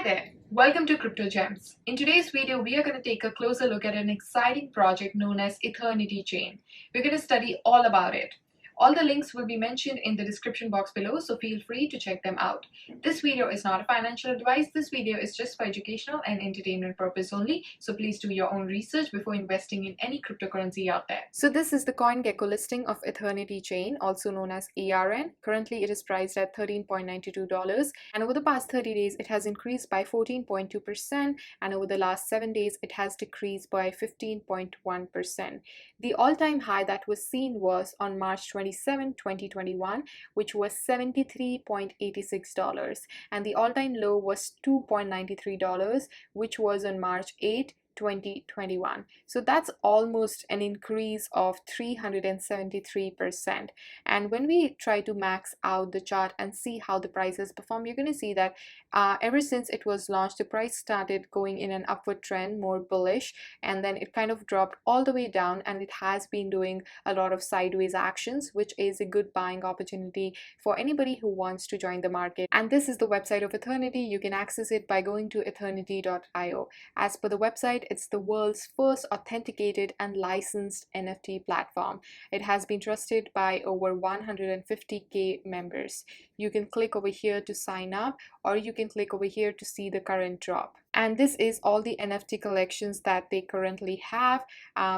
there, welcome to Crypto Gems. In today's video, we are going to take a closer look at an exciting project known as Ethernity Chain. We're going to study all about it. All the links will be mentioned in the description box below, so feel free to check them out. This video is not a financial advice. This video is just for educational and entertainment purpose only, so please do your own research before investing in any cryptocurrency out there. So this is the Coingecko listing of Ethernity Chain, also known as ERN. Currently, it is priced at $13.92, and over the past 30 days, it has increased by 14.2%, and over the last 7 days, it has decreased by 15.1%. The all-time high that was seen was on March 27, 2021, which was $73.86, and the all-time low was $2.93, which was on March 8, 2021. So that's almost an increase of 373%. And when we try to max out the chart and see how the prices perform, you're going to see that ever since it was launched, the price started going in an upward trend, more bullish, and then it kind of dropped all the way down, and it has been doing a lot of sideways actions, which is a good buying opportunity for anybody who wants to join the market. And this is the website of Ethernity. You can access it by going to ethernity.io. As per the website, it's the world's first authenticated and licensed NFT platform. It has been trusted by over 150,000 members. You can click over here to sign up, or you can click over here to see the current drop. And this is all the NFT collections that they currently have.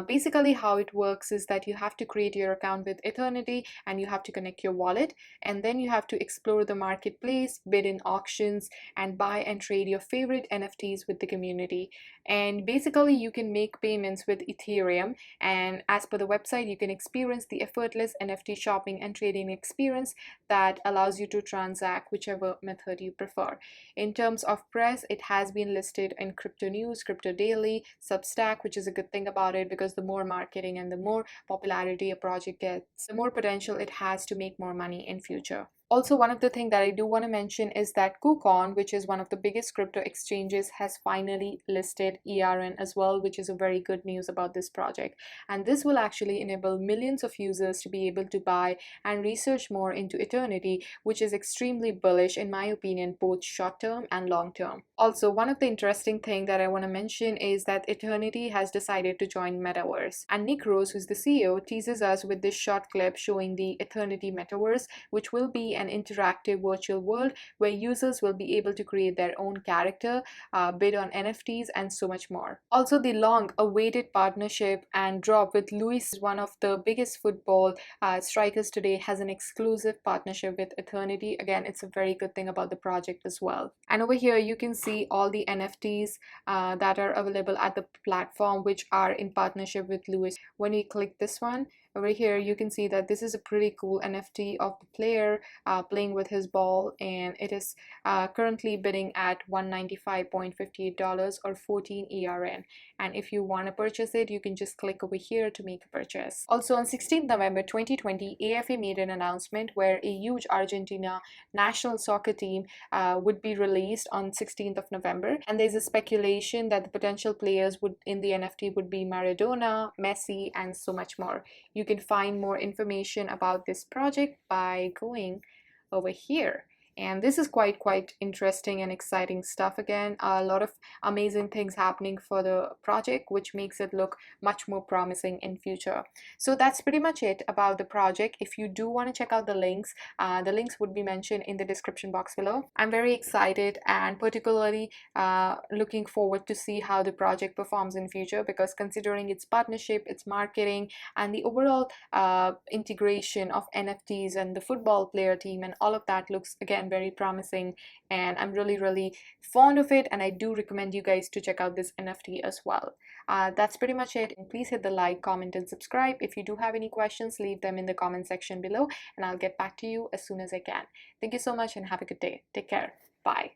Basically, how it works is that you have to create your account with Ethernity, and you have to connect your wallet, and then you have to explore the marketplace, bid in auctions, and buy and trade your favorite NFTs with the community. And basically, you can make payments with Ethereum, and as per the website, you can experience the effortless NFT shopping and trading experience that allows you to transact whichever method you prefer. In terms of press, it has been listed in Crypto News, Crypto Daily, Substack, which is a good thing about it, because the more marketing and the more popularity a project gets, the more potential it has to make more money in future. Also, one of the things that I do want to mention is that KuCoin, which is one of the biggest crypto exchanges, has finally listed ERN as well, which is a very good news about this project. And this will actually enable millions of users to be able to buy and research more into Eternity, which is extremely bullish in my opinion, both short term and long term. Also, one of the interesting things that I want to mention is that Eternity has decided to join Metaverse. And Nick Rose, who's the CEO, teases us with this short clip showing the Eternity Metaverse, which will be an interactive virtual world where users will be able to create their own character, bid on NFTs, and so much more. Also, the long-awaited partnership and drop with Luis, one of the biggest football strikers today, has an exclusive partnership with Ethernity. Again, it's a very good thing about the project as well. And over here, you can see all the NFTs that are available at the platform, which are in partnership with Luis. When we click this one, over here, you can see that this is a pretty cool NFT of the player playing with his ball, and it is currently bidding at $195.58 or 14 ERN. And if you want to purchase it, you can just click over here to make a purchase. Also, on 16th November 2020, AFA made an announcement where a huge Argentina national soccer team would be released on 16th of November. And there's a speculation that the potential players in the NFT would be Maradona, Messi, and so much more. You can find more information about this project by going over here. And this is quite interesting and exciting stuff. Again, a lot of amazing things happening for the project, which makes it look much more promising in future. So that's pretty much it about the project. If you do want to check out the links would be mentioned in the description box below. I'm very excited and particularly looking forward to see how the project performs in future, because considering its partnership, its marketing, and the overall integration of NFTs and the football player team and all of that looks, again, very promising, and I'm really fond of it, and I do recommend you guys to check out this NFT as well. That's pretty much it. And please hit the like, comment, and subscribe. If you do have any questions, leave them in the comment section below, and I'll get back to you as soon as I can. Thank you so much and have a good day. Take care. Bye.